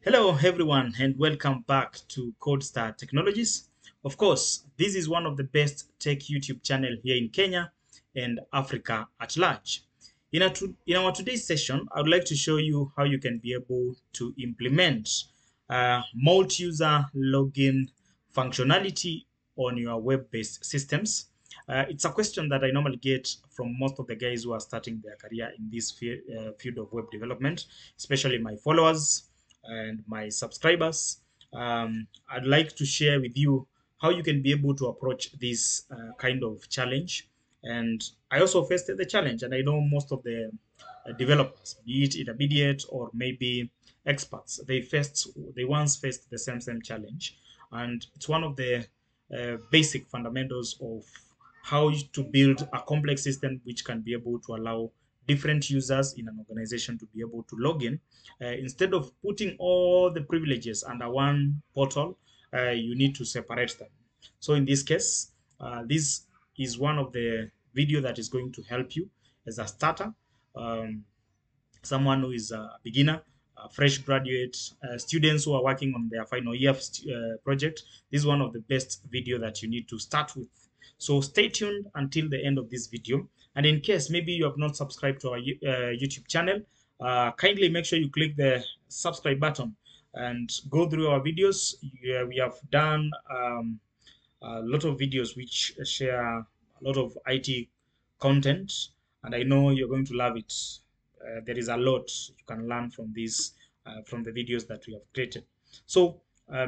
Hello, everyone, and welcome back to Codestar Technologies. Of course, this is one of the best tech YouTube channel here in Kenya and Africa at large. In our today's session, I would like to show you how you can be able to implement multi-user login functionality on your web-based systems. It's a question that I normally get from most of the guys who are starting their career in this field of web development, especially my followers and my subscribers. I'd like to share with you how you can be able to approach this kind of challenge. And I also faced the challenge, and I know most of the developers, be it intermediate or maybe experts, they once faced the same challenge, and it's one of the basic fundamentals of how to build a complex system which can be able to allow different users in an organization to be able to log in. Instead of putting all the privileges under one portal, you need to separate them. So in this case, this is one of the video that is going to help you as a starter, um, someone who is a beginner, a fresh graduate, students who are working on their final year project. This is one of the best video that you need to start with. So stay tuned until the end of this video. And in case maybe you have not subscribed to our YouTube channel, kindly make sure you click the subscribe button and go through our videos. Yeah, we have done a lot of videos which share a lot of IT content, and I know you're going to love it. There is a lot you can learn from these, from the videos that we have created. So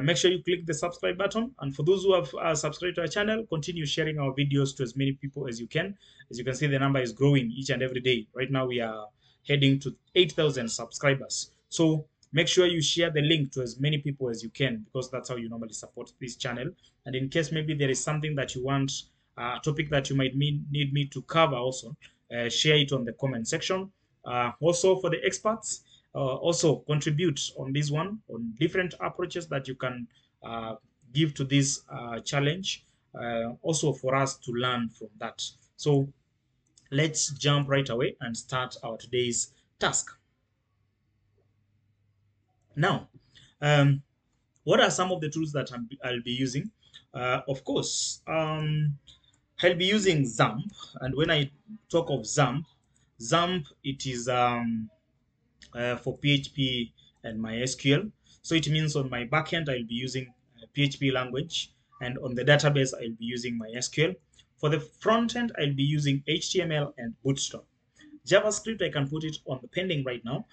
make sure you click the subscribe button, and for those who have subscribed to our channel, continue sharing our videos to as many people as you can. As you can see, the number is growing each and every day. Right now, we are heading to 8,000 subscribers. So make sure you share the link to as many people as you can, because that's how you normally support this channel. And in case maybe there is something that you want, a topic that you might need me to cover also, share it on the comment section. Also for the experts, also contribute on this one, on different approaches that you can give to this challenge, also for us to learn from that. So let's jump right away and start our today's task. Now, what are some of the tools that I'll be using? Of course, I'll be using XAMPP, and when I talk of XAMPP, it is for PHP and MySQL. So it means on my backend, I'll be using PHP language, and on the database, I'll be using MySQL. For the front end, I'll be using HTML and Bootstrap. JavaScript, I can put it on the pending right now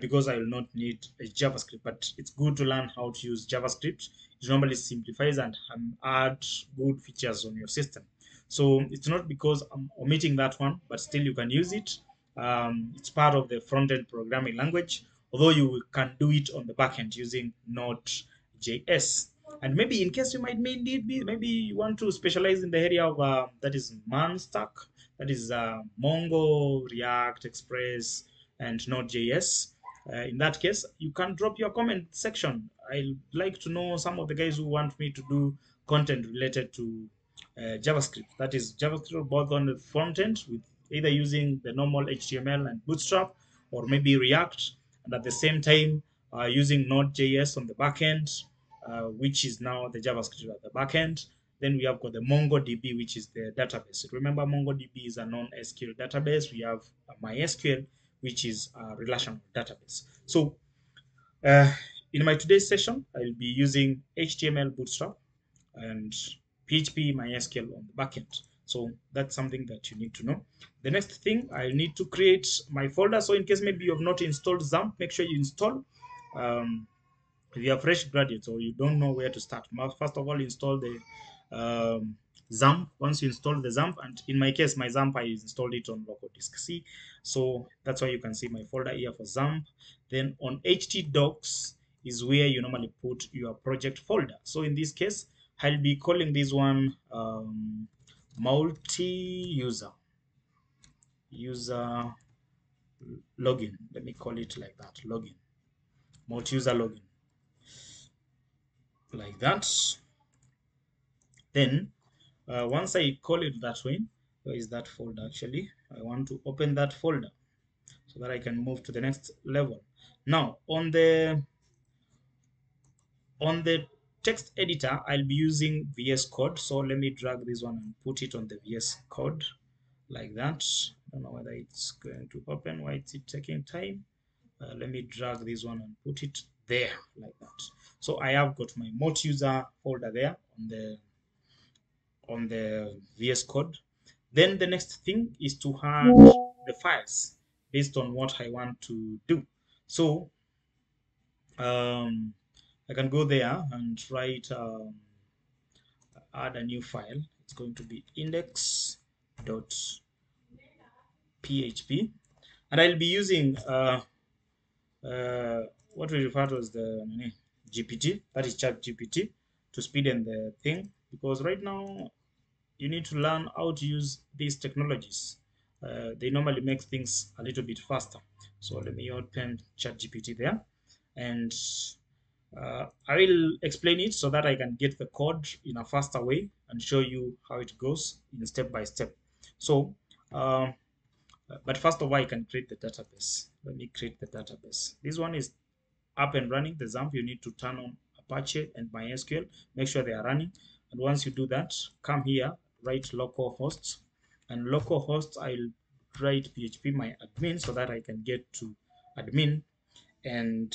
because I will not need a JavaScript, but it's good to learn how to use JavaScript. It normally simplifies and add good features on your system. So it's not because I'm omitting that one, but still you can use it. It's part of the front-end programming language, although you can do it on the backend using Node.js. And maybe in case you might need, maybe you want to specialize in the area of that is man stack, that is Mongo, React, Express, and Node.js. In that case, you can drop your comment section. I'd like to know some of the guys who want me to do content related to JavaScript. That is JavaScript both on the front end with either using the normal HTML and Bootstrap, or maybe React, and at the same time using Node.js on the back end, which is now the JavaScript at the back end. Then we have got the MongoDB, which is the database. Remember, MongoDB is a non-SQL database. We have MySQL, which is a relational database. So uh, in my today's session, I'll be using HTML Bootstrap and PHP MySQL on the backend. So that's something that you need to know. The next thing, I need to create my folder. So in case maybe you have not installed XAMPP, make sure you install. If you are fresh graduates or you don't know where to start, first of all, install the XAMPP. Once you install the XAMPP, and in my case, my XAMPP, I installed it on local disk C. So that's why you can see my folder here for XAMPP. Then on htdocs is where you normally put your project folder. So in this case, I'll be calling this one multi-user login. Let me call it like that, login, multi-user login, like that. Then once I call it that way, where is that folder actually? I want to open that folder so that I can move to the next level. Now, on the On the text editor, I'll be using VS Code. So let me drag this one and put it on the VS Code like that. I don't know whether it's going to open. Why is it taking time? Let me drag this one and put it there like that. So I have got my multi-user folder there on the VS Code. Then the next thing is to add the files based on what I want to do. So I can go there and write add a new file. It's going to be index.php, and I'll be using uh, what we refer to as the GPT, that is chat GPT, to speeden the thing, because right now you need to learn how to use these technologies. They normally make things a little bit faster. So let me open chat GPT there, and I will explain it so that I can get the code in a faster way and show you how it goes in step by step. So but first of all, I can create the database. Let me create the database. This one is up and running. The XAMPP, you need to turn on Apache and MySQL. Make sure they are running. And once you do that, come here, write localhost. And localhost, I'll write PHP my admin so that I can get to admin and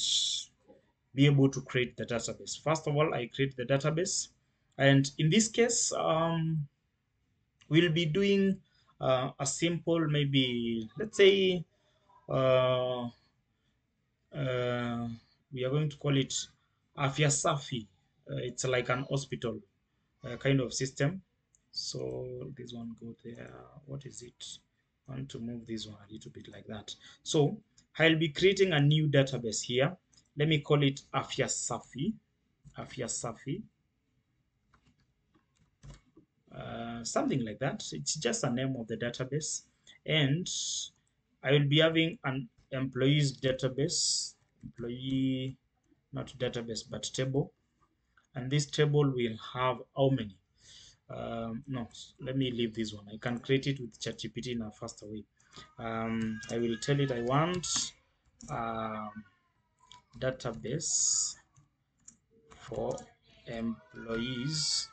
be able to create the database. First of all, I create the database. And in this case, we'll be doing a simple, maybe, let's say, uh, uh, we are going to call it Afya Safi. It's like an hospital kind of system. So this one go there. What is it? I want to move this one a little bit like that. So I'll be creating a new database here. Let me call it Afya Safi. Afya Safi. Something like that. It's just a name of the database. And I will be having an employees database, employee, not database, but table. And this table will have how many? No, let me leave this one. I can create it with ChatGPT in a faster way. I will tell it I want database for employees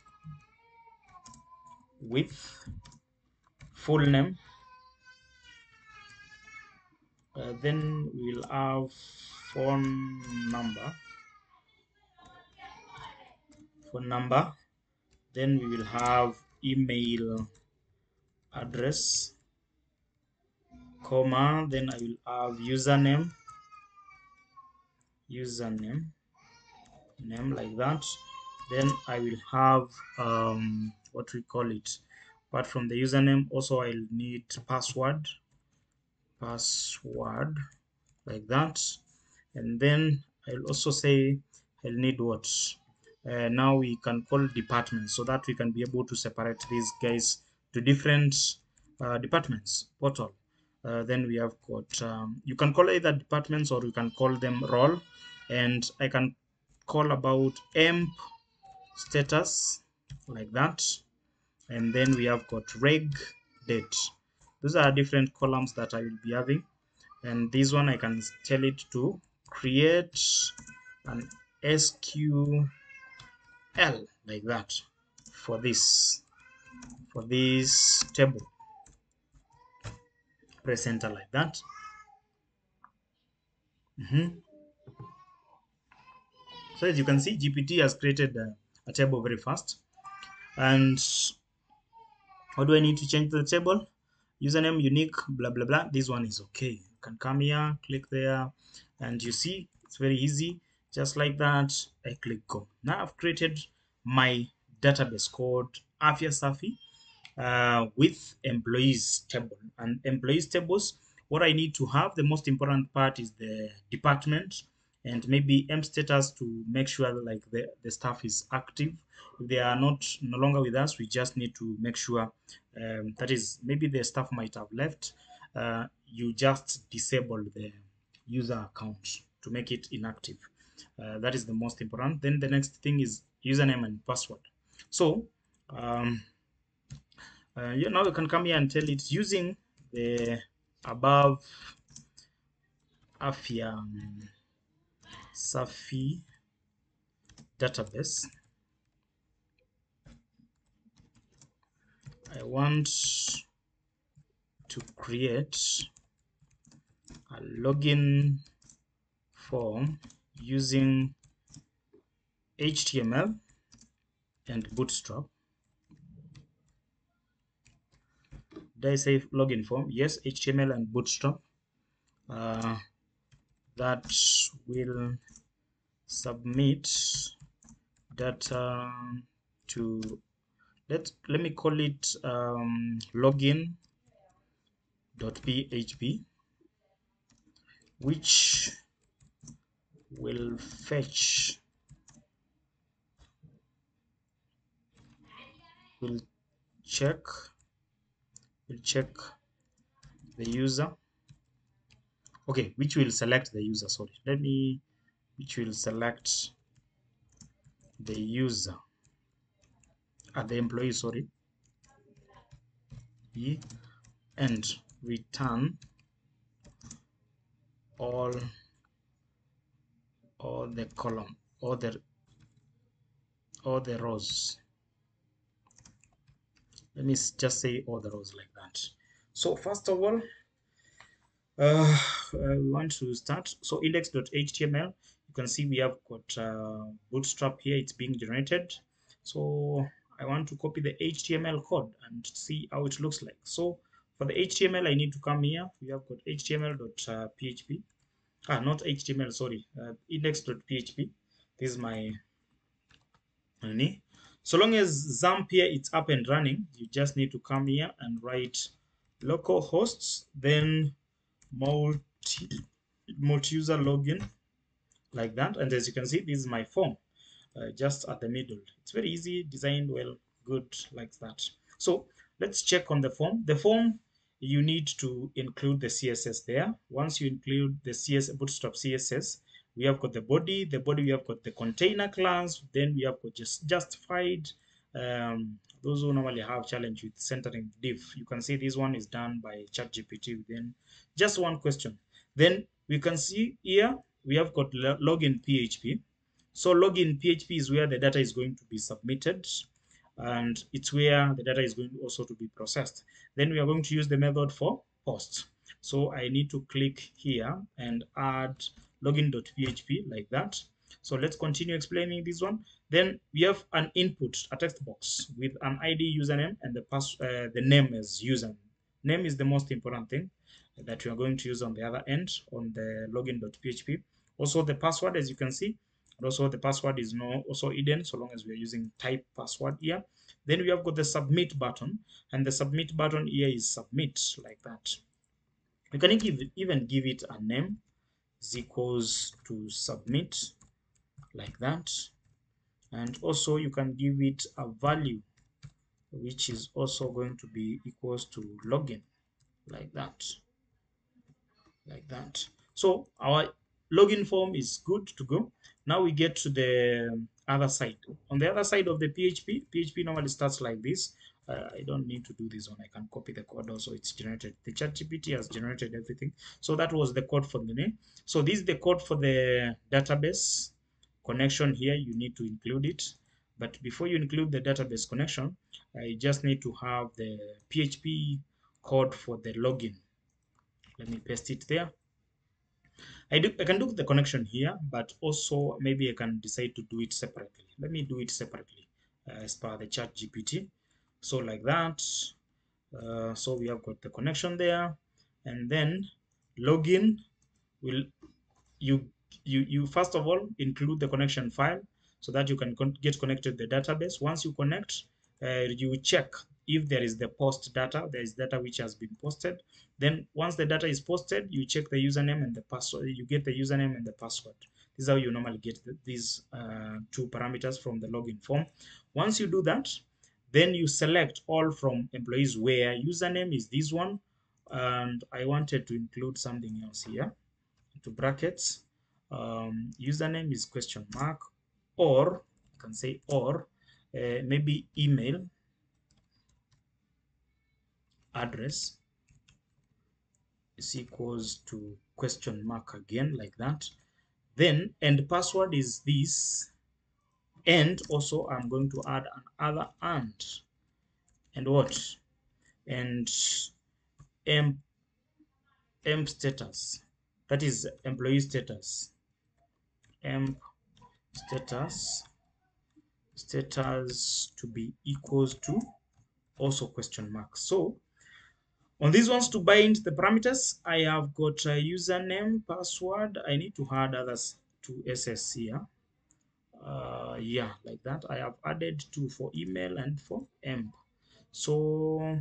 with full name. Then we'll have phone number. Then we will have email address, comma. Then I will have username name like that. Then I will have what we call it. Apart from the username, also I'll need password like that. And then I'll also say I'll need what. Now we can call departments so that we can be able to separate these guys to different departments portal. Then we have got you can call either departments or you can call them role, and I can call about emp status like that. And then we have got reg date. Those are different columns that I will be having, and this one I can tell it to create an SQL like that for this table. Press enter like that. So as you can see, GPT has created a table very fast. And what do I need to change the table? Username unique, blah blah blah. This one is okay. You can come here, click there, and you see it's very easy. Just like that, I click go. Now I've created my database called Afya Safi with employees table. And employees tables, what I need to have, the most important part is the department and maybe emp status to make sure like the staff is active. If they are not no longer with us, we just need to make sure that is maybe the staff might have left. You just disable the user account to make it inactive. That is the most important. Then the next thing is username and password. So you now you can come here and tell it using the above Afya Safi database. I want to create a login form using HTML and Bootstrap. Did I say login form? Yes, HTML and Bootstrap. That will submit data to, let me call it login.php, which will fetch, will check the user. Okay, which will select the user, sorry, which will select the user, the employee, sorry, and return all the column, all the rows. Let me just say all the rows like that. So first of all, I want to start. So index.html, you can see we have got Bootstrap here. It's being generated. So I want to copy the HTML code and see how it looks like. So for the HTML, I need to come here. We have got html.php. Not HTML, sorry, index.php. This is my honey. So long as XAMPP here it's up and running, you just need to come here and write localhosts, then multi-user login, like that. And as you can see, this is my form, just at the middle. It's very easy, designed well, good, like that. So let's check on the form. The form, you need to include the CSS there. Once you include the Bootstrap CSS, we have got the body. We have got the container class. Then we have got just justified. Those who normally have challenge with centering div, you can see this one is done by ChatGPT within just one question. Then we can see here we have got login PHP. So login PHP is where the data is going to be submitted, and it's where the data is going also to be processed. Then we are going to use the method for post. So I need to click here and add login.php like that. So let's continue explaining this one. Then we have an input, a text box with an ID, username, and the name as username. Name is the most important thing that we are going to use on the other end on the login.php. Also the password, as you can see, and also the password is also hidden so long as we are using type password here. Then we have got the submit button, and the submit button here is submit like that. You can even give it a name, is equals to submit like that. And also you can give it a value which is also going to be equals to login like that. So our login form is good to go. Now we get to the other side. On the other side of the PHP normally starts like this. I don't need to do this one. I can copy the code also. It's generated. The ChatGPT has generated everything. So that was the code for the name. So this is the code for the database connection here. You need to include it. But before you include the database connection, I just need to have the PHP code for the login. Let me paste it there. I can do the connection here, but also maybe I can decide to do it separately. Let me do it separately as per the chat GPT. So like that. So we have got the connection there, and then login will you first of all include the connection file so that you can get connected to the database. Once you connect, you check if there is the post data, there is data which has been posted. Then once the data is posted, you check the username and the password. You get the username and the password. This is how you normally get these two parameters from the login form. Once you do that, then you select all from employees where username is this one, and I wanted to include something else here into brackets. Username is question mark, or you can say or maybe email address is equals to question mark again like that. Then and password is this And also I'm going to add another and what, and emp status, that is employee status, emp status to be equals to also question mark. So on these ones, to bind the parameters, I have got a username, password. I need to add others to SS here. Yeah, like that. I have added two for email and for emp. So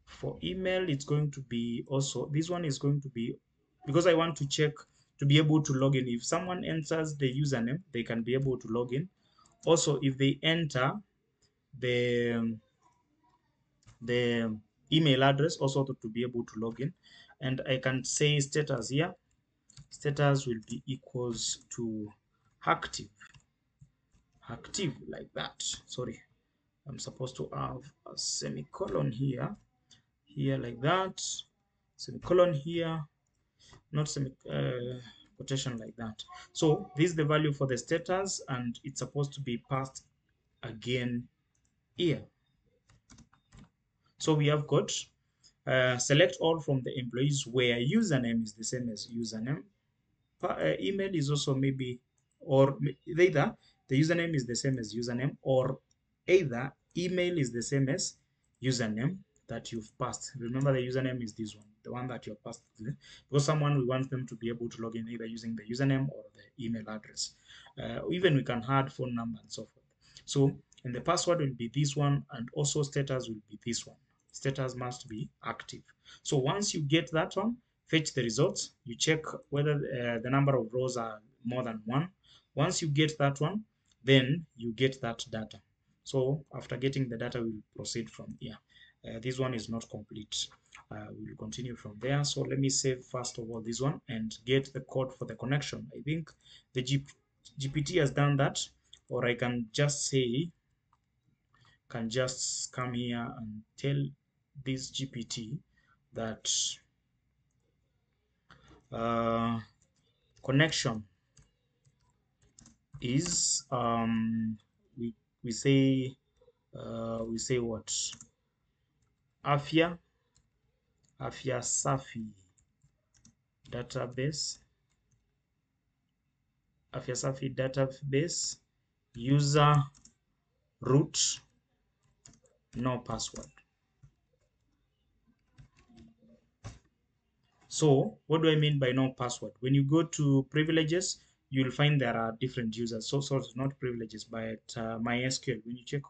for email, it's going to be also, this one is going to be, because I want to check to be able to log in. If someone enters the username, they can be able to log in. Also, if they enter the the email address, also to be able to log in. And I can say status here. Status will be equals to active, like that. Sorry, I'm supposed to have a semicolon here, like that, semicolon here, not quotation like that. So this is the value for the status, and it's supposed to be passed again here. So we have got select all from the employees where username is the same as username. Email is also maybe, or either the username is the same as username, or either email is the same as username that you've passed. Remember, the username is this one, the one that you've passed, because someone, we want them to be able to log in either using the username or the email address. Even we can add phone number and so forth. So, and the password will be this one, and also status will be this one. Status must be active. So once you get that one, fetch the results. You check whether the number of rows are more than one. Once you get that one, then you get that data. So after getting the data, we'll proceed from here. This one is not complete. We'll continue from there. So let me save first of all this one and get the code for the connection. I think the GPT has done that, or I can just say, can just come here and tell this GPT that connection is we say what, afya safi database, user root no password. So what do I mean by no password? When you go to privileges, you'll find there are different users. So it's not privileges, but MySQL. When you check,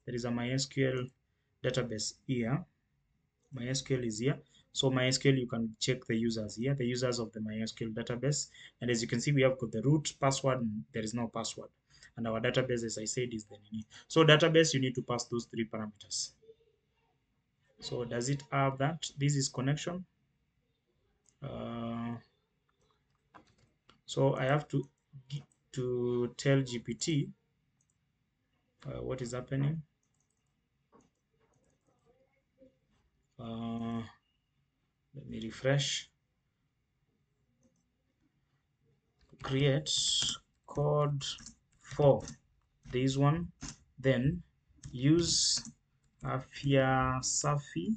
there is a MySQL database here. MySQL is here. So MySQL, you can check the users here, the users of the MySQL database. And as you can see, we have got the root, password, and there is no password. And our database, as I said, is the name. So database, you need to pass those three parameters. So does it have that? This is connection. So I have to tell GPT what is happening. Let me refresh. Create code for this one, then use afya safi,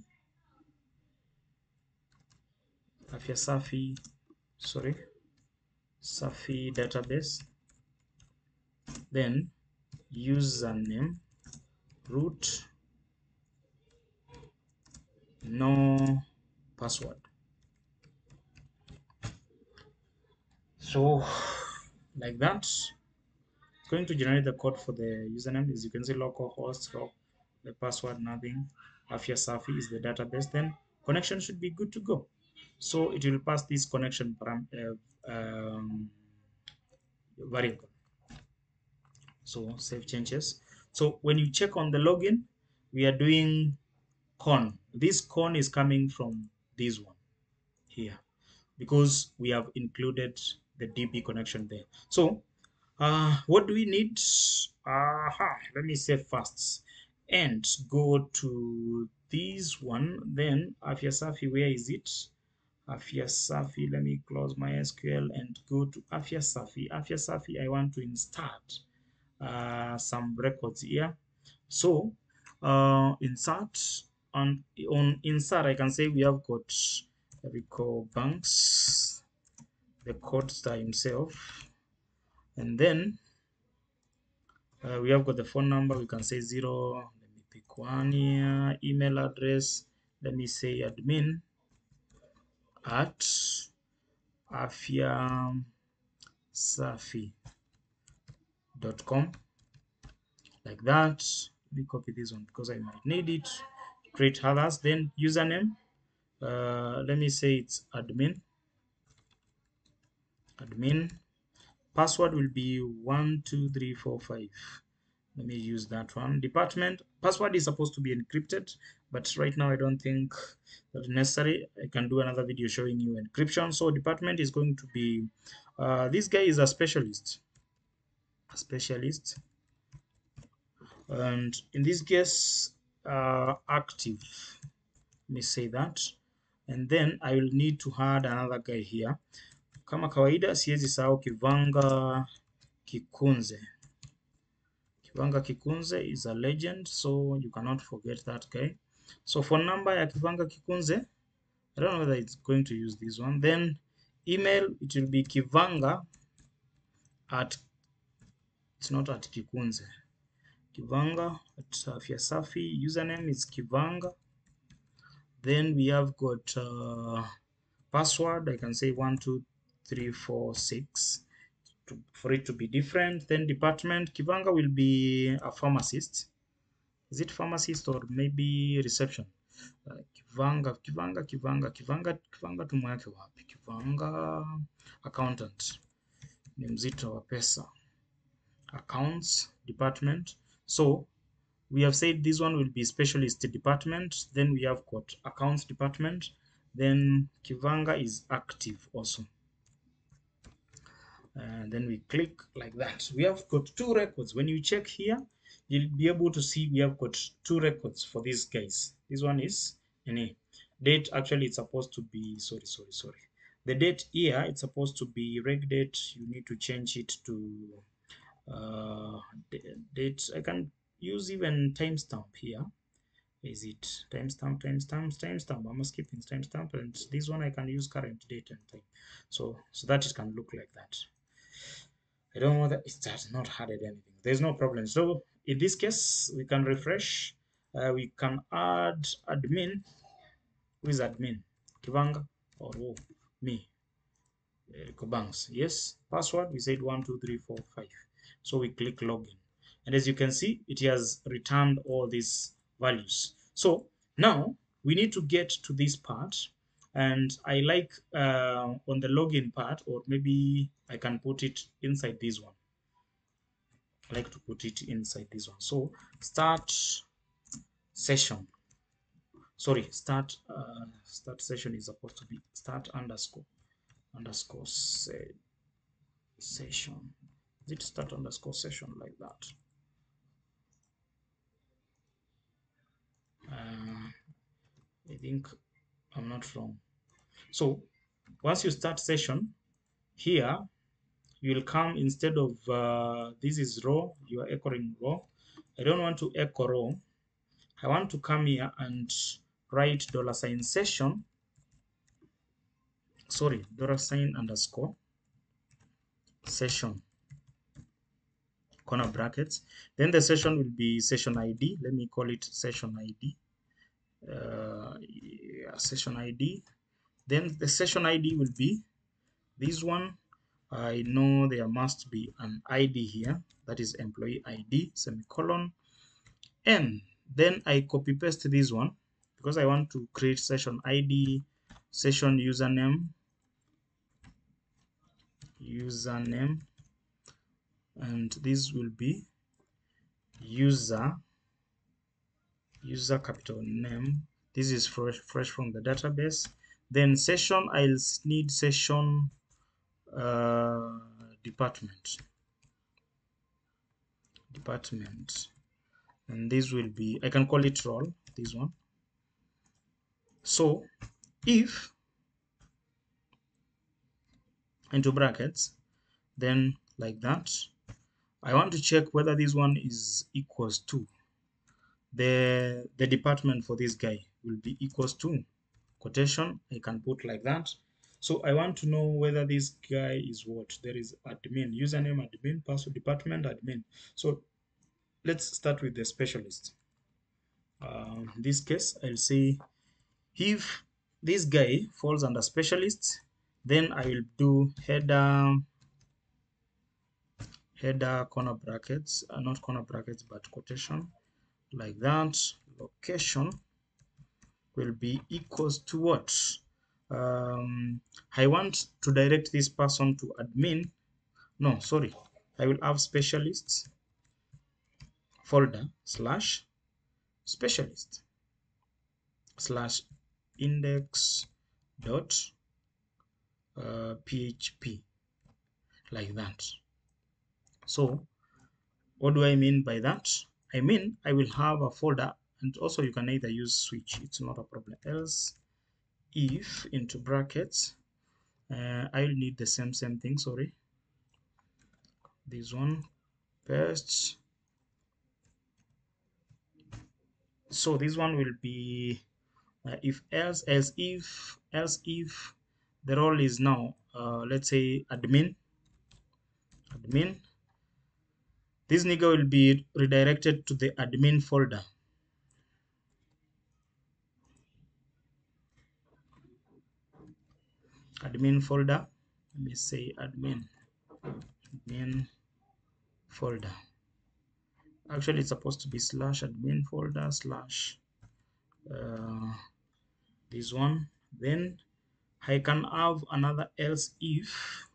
safi database, then username root no password. So like that, it's going to generate the code for the username. As you can see, localhost, the password, nothing. Afya safi is the database. Then connection should be good to go. So it will pass this connection variable. So save changes. So when you check on the login, we are doing con. This con is coming from this one here, because we have included the DB connection there. So what do we need? Let me save first and go to this one. Then Afya Safi, where is it? Afya Safi, let me close my SQL and go to Afya Safi. Afya Safi, I want to install some records here. So insert, on insert I can say we have got Rico Banks, the Codestar himself, and then we have got the phone number. We can say 0. Let me pick one here. Email address, let me say admin at afyasafi.com, like that. Let me copy this one because I might need it. Create others. Then username, let me say it's admin. Password will be 12345. Let me use that one. Department password is supposed to be encrypted, but right now I don't think that's necessary. I can do another video showing you encryption. So department is going to be this guy is a specialist, and in this case active. Let me say that, and then I will need to add another guy here. Kama kawaida siwezi sahau Kivanga Kikunze. Kivanga Kikunze is a legend, so you cannot forget that guy. So phone number ya Kivanga Kikunze, I don't know whether it's going to use this one. Then email, it will be Kivanga at, it's not at Kikunze, Kivanga at Afyasafi. Username is Kivanga. Then we have got password, I can say 12346 for it to be different. Then department, Kivanga will be a pharmacist. Is it pharmacist or maybe reception? Kivanga tumweke wapi? Kivanga accountant, ni mzito wa pesa. Accounts department. So we have said this one will be specialist department. Then we have got accounts department. Then Kivanga is active also. And then we click like that. We have got 2 records. When you check here, you'll be able to see we have got 2 records for these guys. This one is any date. Actually, it's supposed to be sorry. The date here, it's supposed to be reg date. You need to change it to date. I can use even timestamp here. Is it timestamp? I'm skipping timestamp, and this one I can use current date and time. So that it can look like that. I don't know that it has not added anything. There's no problem. So in this case, we can refresh. We can add admin. Who is admin? Kivanga or who? Me. Kobangs. Yes. Password, we said 12345. So we click login. And as you can see, it has returned all these values. So now we need to get to this part. And I like on the login part, or maybe I can put it inside this one. I like to put it inside this one. So start session. Sorry, start session is supposed to be start underscore session. Is it start underscore session like that? I think I'm not wrong. So once you start session here, you will come instead of this is row, you are echoing row. I don't want to echo row. I want to come here and write $session. Sorry, $_ session, corner brackets. Then the session will be session ID. Let me call it session ID. Yeah, session ID. Then the session ID will be this one. I know there must be an ID here, that is employee ID, semicolon. And then I copy paste this one because I want to create session ID, session username, and this will be user capital name. This is fresh from the database. Then session, I'll need session department, and this will be, I can call it role, this one. So if into brackets, then like that, I want to check whether this one is equals to the department for this guy will be equals to quotation. I can put like that. So I want to know whether this guy is what. There is admin, username admin, password department admin. So let's start with the specialist. In this case, I'll say if this guy falls under specialist, then I will do header corner brackets, not corner brackets, but quotation like that. Location will be equals to what? I want to direct this person to admin. No, sorry. I will have specialists folder slash specialist slash index dot php like that. So what do I mean by that? I mean I will have a folder, and also you can either use switch, it's not a problem. Else if into brackets, I'll need the same thing, sorry, this one paste. So this one will be if else if the role is now let's say admin, this nigga will be redirected to the admin folder. Admin folder, let me say admin folder. Actually it's supposed to be slash admin folder slash this one. Then I can have another else if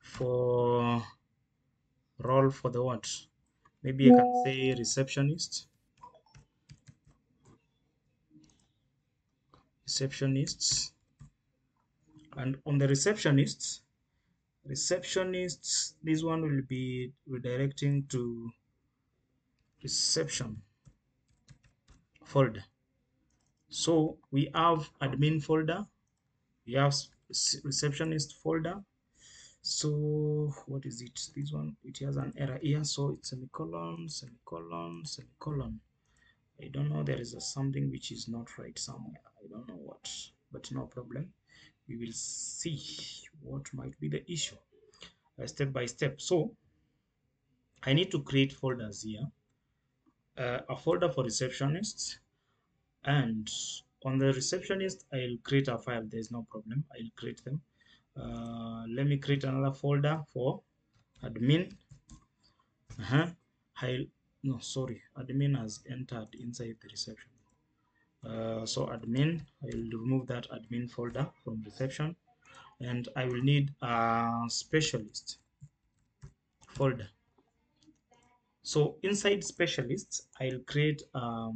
for role for the what, maybe I can say receptionist, receptionists. And on the receptionists, this one will be redirecting to reception folder. So we have admin folder, we have receptionist folder. So what is it? This one, it has an error here, so it's semicolon, semicolon, semicolon. I don't know, there is something which is not right somewhere. I don't know what, but no problem. We will see what might be the issue step by step. So I need to create folders here. A folder for receptionists, and on the receptionist I'll create a file. There's no problem, I'll create them. Let me create another folder for admin. No, sorry, admin has entered inside the reception. So admin, I will remove that admin folder from reception, and I will need a specialist folder. So inside specialists, I'll create a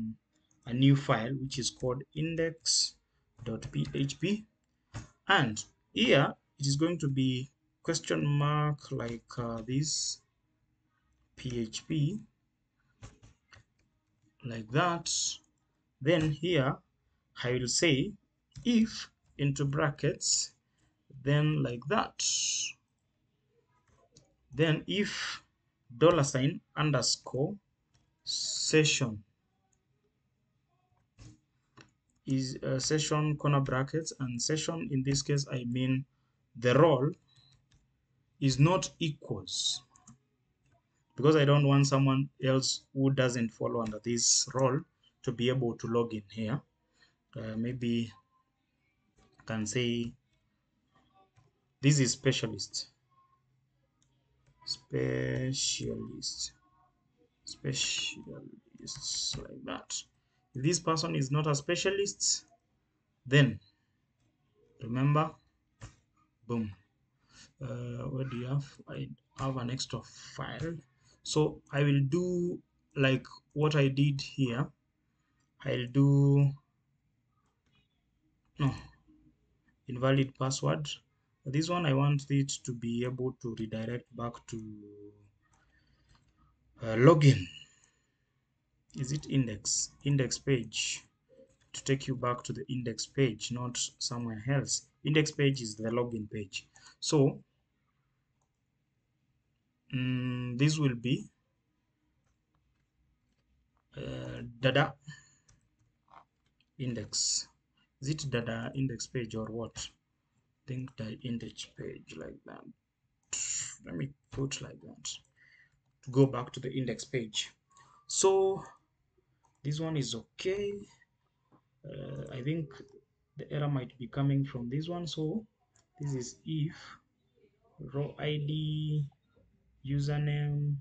new file which is called index.php, and here it is going to be question mark like this php like that. Then here I will say if into brackets, then like that, then if $ underscore session is session corner brackets, and session in this case I mean the role is not equals, because I don't want someone else who doesn't fall under this role to be able to log in here. Maybe I can say this is specialist like that. If this person is not a specialist, then remember, boom, what do you have? I have an extra file, so I will do like what I did here. I'll do no invalid password. This one I want it to be able to redirect back to login. Is it index page, to take you back to the index page, not somewhere else. Index page is the login page. So This will be data index. Is it data index page or what? Think the index page like that. Let me put like that to go back to the index page. So this one is okay. I think the error might be coming from this one. So this is if row ID username,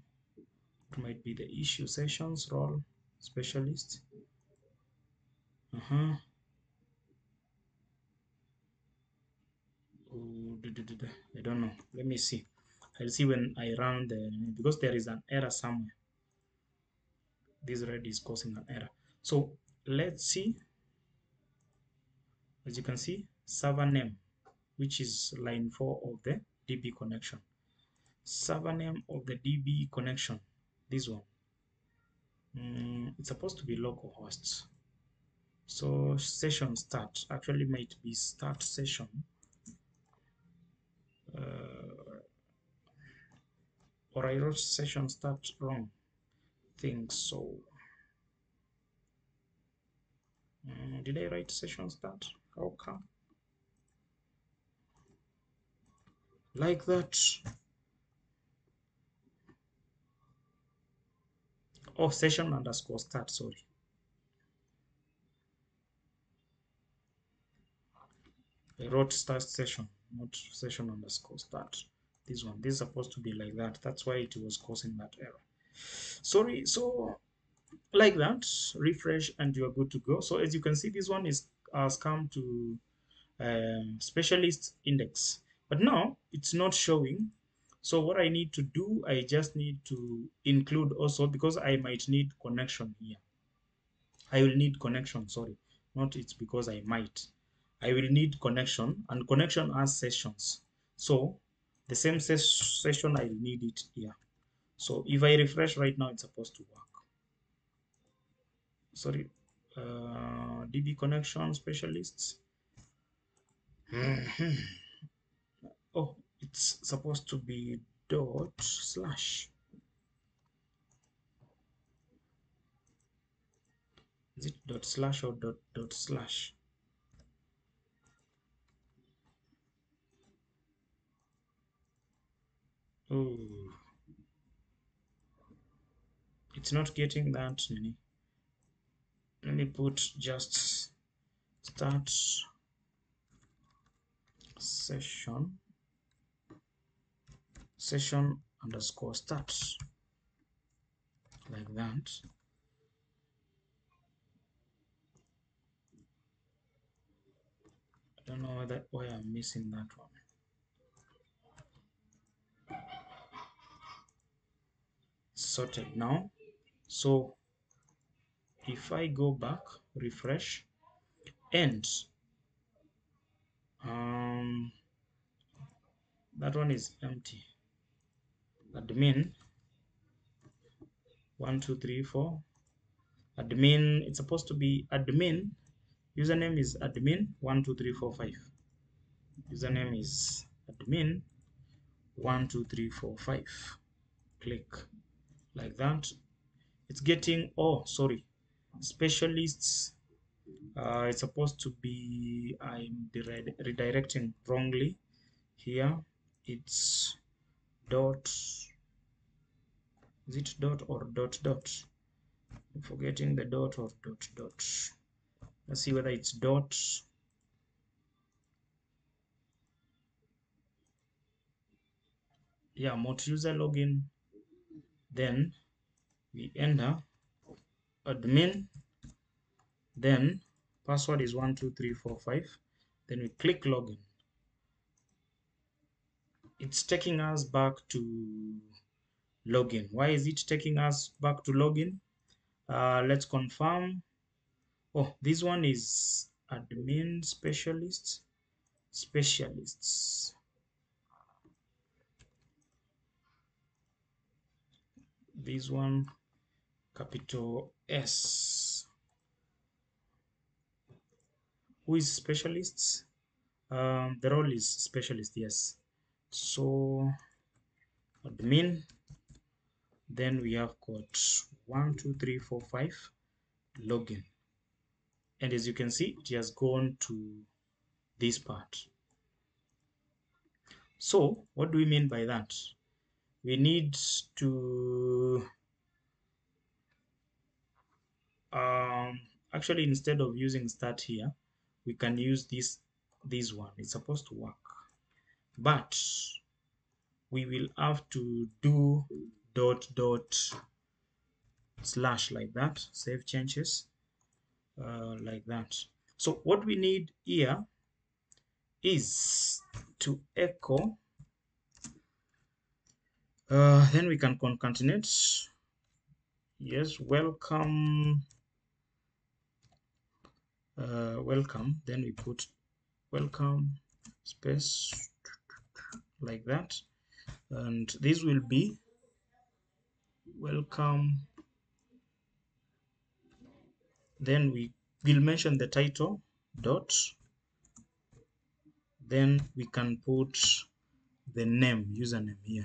it might be the issue sessions role specialist. I don't know. Let me see. I'll see when I run the, because there is an error somewhere. This red is causing an error. So let's see. As you can see, server name, which is line 4 of the DB connection. Server name of the DB connection, this one. It's supposed to be localhost. So session start actually might be start session. Or I wrote session start wrong. Think so. Did I write session start? How come? Like that. Oh, session underscore start, sorry. I wrote start session, not session underscore start. This one, this is supposed to be like that. That's why it was causing that error. Sorry, so like that, refresh and you're good to go. So as you can see, this one is has come to specialist index, but now it's not showing. So what I need to do, I just need to include also, because I might need connection here. I will need connection, sorry, not it's because I might. I will need connection, and connection has sessions. So the same session, I will need it here. So if I refresh right now, it's supposed to work. Sorry, DB connection specialists. Oh, it's supposed to be dot slash. Is it dot slash or dot slash? Oh, it's not getting that many. Let me put just start session underscore start, like that. I don't know why I'm missing that one. It's sorted now. So if I go back, refresh, and that one is empty. Admin 1 2 3 4. Admin, it's supposed to be admin. Username is admin 1 2 3 4 5. Username is admin 1 2 3 4 5. Click like that. It's getting, oh sorry, specialists. It's supposed to be, I'm redirecting wrongly here. It's dot, is it dot or dot? I'm forgetting the dot or dot. Let's see whether it's dot. Yeah, multi-user login. Then we enter admin. Then password is 1 2 3 4 5. Then we click login. It's taking us back to login. Why is it taking us back to login? Let's confirm. Oh, this one is admin specialists. This one, capital S. Who is specialists? The role is specialist, yes. So admin Then we have got 1 2 3 4 5 login, and as you can see, it has gone to this part. So what do we mean by that? We need to actually, instead of using start here, we can use this one. It's supposed to work, but we will have to do dot slash like that, save changes like that. So what we need here is to echo, then we can concatenate. Yes, welcome, welcome, then we put welcome space like that, and this will be welcome. Then we will mention the title dot, then we can put the name, username here,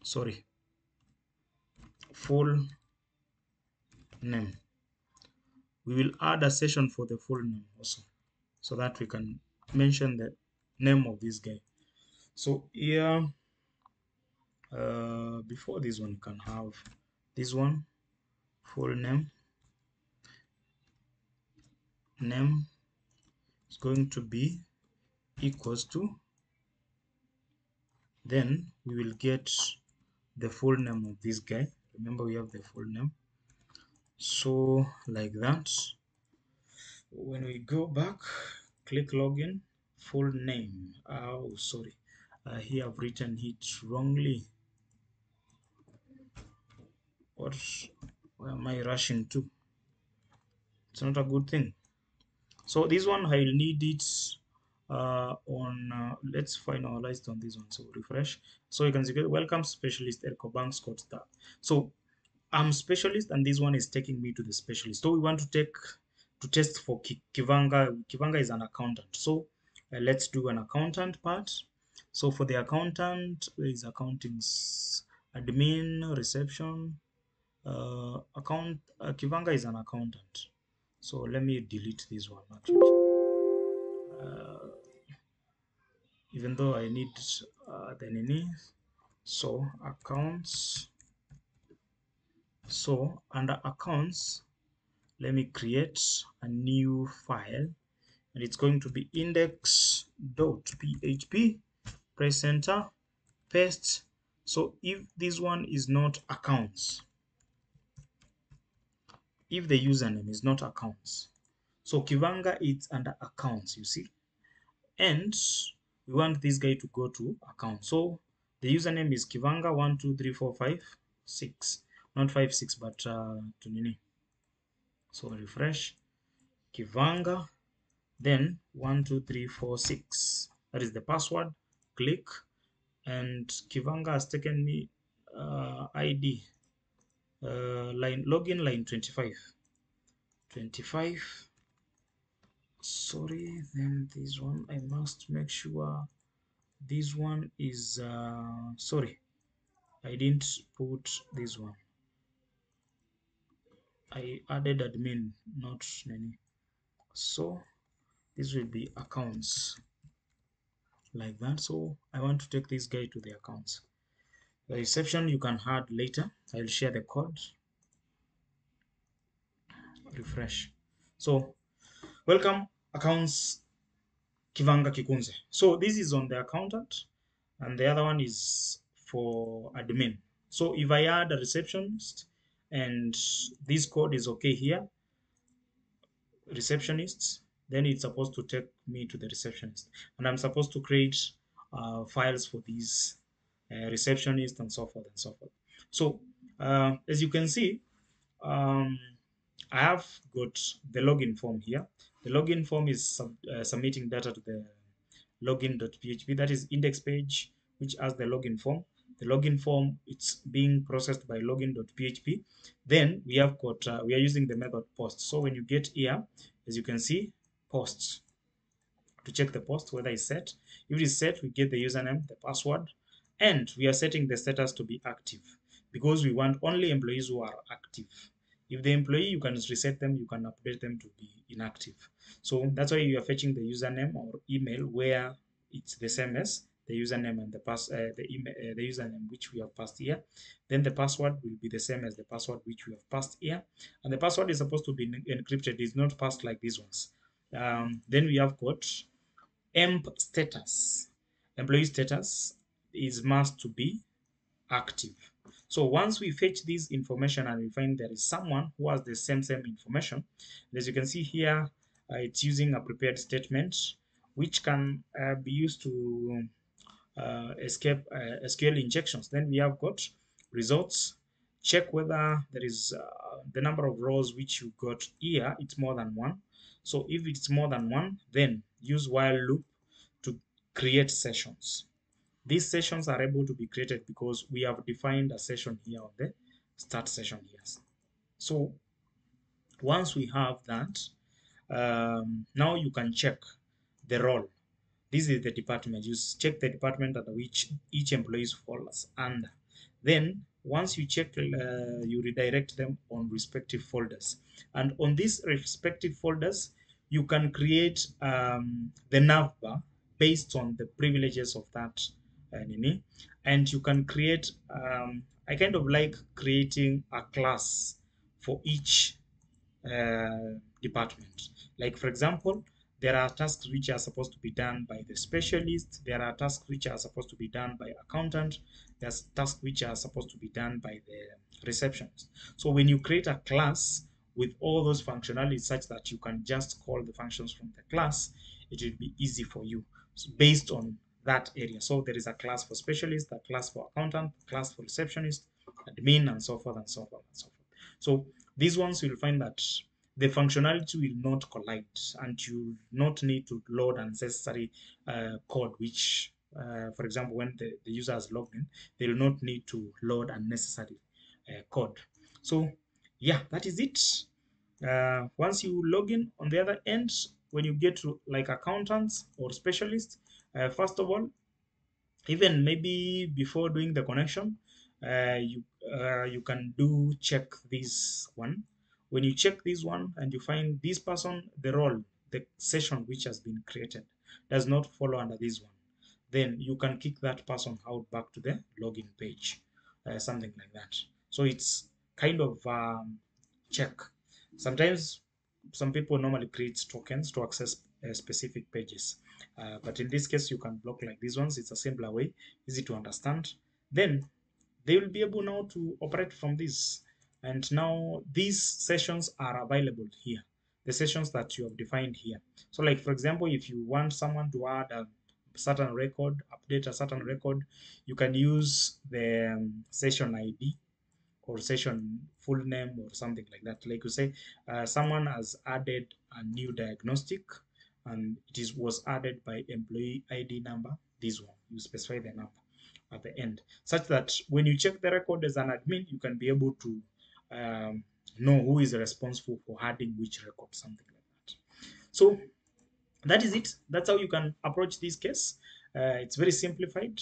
sorry, full name. We will add a session for the full name also, so that we can mention the name of this guy. So here, before this one, you can have this one, full name. Name is going to be equals to, then we will get the full name of this guy. Remember, we have the full name. So like that, when we go back, click login, full name. Oh, sorry, here I've written it wrongly. What? Where am I rushing to? It's not a good thing. So this one I will need it on. Let's finalize it on this one. So refresh. So you can see welcome specialist Ecobank Codestar. So I'm specialist, and this one is taking me to the specialist. So we want to test for Kivanga. Kivanga is an accountant. So let's do an accountant part. So for the accountant, where is accounting's admin, reception, Kivanga is an accountant. So let me delete this one actually. Even though I need the nini. So accounts. So under accounts, let me create a new file, and it's going to be index.php. Press enter, paste. So if this one is not accounts, if the username is not accounts, so Kivanga is under accounts, you see, and we want this guy to go to account. So the username is Kivanga12345 6, not 56, but to nini. So refresh Kivanga, then 12346. That is the password. Click, and Kivanga has taken me ID line login line 25. Sorry, then this one I must make sure this one is sorry, I didn't put this one. I added admin, not any. So this will be accounts like that. So I want to take this guy to the accounts. The reception you can add later. I'll share the code. Refresh. So welcome accounts Kivanga Kikunze. So this is on the accountant, and the other one is for admin. So if I add a receptionist and this code is okay here, receptionists, then it's supposed to take me to the receptionist, and I'm supposed to create files for these receptionists and so forth and so forth. So as you can see, um, I have got the login form here. The login form is submitting data to the login.php, that is index page, which has the login form. The login form, it's being processed by login.php. Then we have got we are using the method post. So when you get here, as you can see, posts, to check the post whether it's set. If it is set, we get the username, the password, And we are setting the status to be active because we want only employees who are active. If the employee, you can reset them, you can update them to be inactive. So that's why you are fetching the username or email where it's the same as the username and the email, the username which we have passed here. Then the password will be the same as the password which we have passed here, and the password is supposed to be encrypted. It's not passed like these ones. Then we have got emp status. Employee status is must to be active. So once we fetch this information and we find there is someone who has the same information, as you can see here, it's using a prepared statement which can be used to escape SQL injections. Then we have got results. Check whether there is the number of rows which you got here, it's more than one. So if it's more than one, then use while loop to create sessions. These sessions are able to be created because we have defined a session here on the start session here. So once we have that, now you can check the role. This is the department. You check the department under which each employee falls under. Then once you check, you redirect them on respective folders. And on these respective folders, you can create the navbar based on the privileges of that nini. And you can create, I kind of like creating a class for each department. Like for example, there are tasks which are supposed to be done by the specialist. There are tasks which are supposed to be done by accountant. There's tasks which are supposed to be done by the receptionist. So when you create a class with all those functionalities such that you can just call the functions from the class, it will be easy for you based on that area. So there is a class for specialist, a class for accountant, a class for receptionist, admin, and so forth and so forth and so forth. So these ones you'll find that the functionality will not collide and you will not need to load unnecessary code, which, for example, when the user has logged in, they will not need to load unnecessary code. So yeah, that is it. Once you log in on the other end, when you get to like accountants or specialists, first of all, even maybe before doing the connection, you can do check this one. When you check this one and you find this person, the role, the session which has been created does not follow under this one, then you can kick that person out back to the login page, something like that. So it's kind of check. Sometimes some people normally create tokens to access specific pages, but in this case you can block like these ones. It's a simpler way, easy to understand. Then they will be able now to operate from this, and now these sessions are available here, the sessions that you have defined here. So like for example, if you want someone to add a certain record, update a certain record, you can use the session ID or session full name or something like that. Like you say, someone has added a new diagnostic and was added by employee ID number, this one, you specify the number at the end, such that when you check the record as an admin, you can be able to know who is responsible for adding which record, something like that. So that is it. That's how you can approach this case. It's very simplified,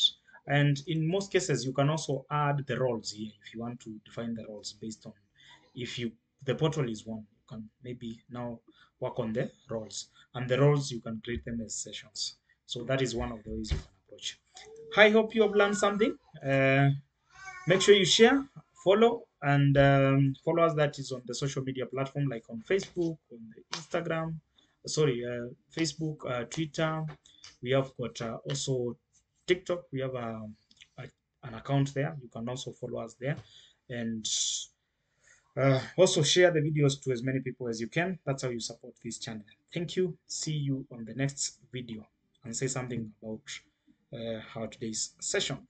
and in most cases you can also add the roles here if you want to define the roles based on, if you, the portal is one, you can maybe now work on the roles, and the roles you can create them as sessions. So that is one of the ways you can approach. I hope you have learned something. Make sure you share, follow, and follow us. That is on the social media platform, like on Facebook, on the Instagram, sorry, Facebook, Twitter. We have got also TikTok. We have a, an account there. You can also follow us there, and also share the videos to as many people as you can. That's how you support this channel. Thank you. See you on the next video, and say something about our today's session.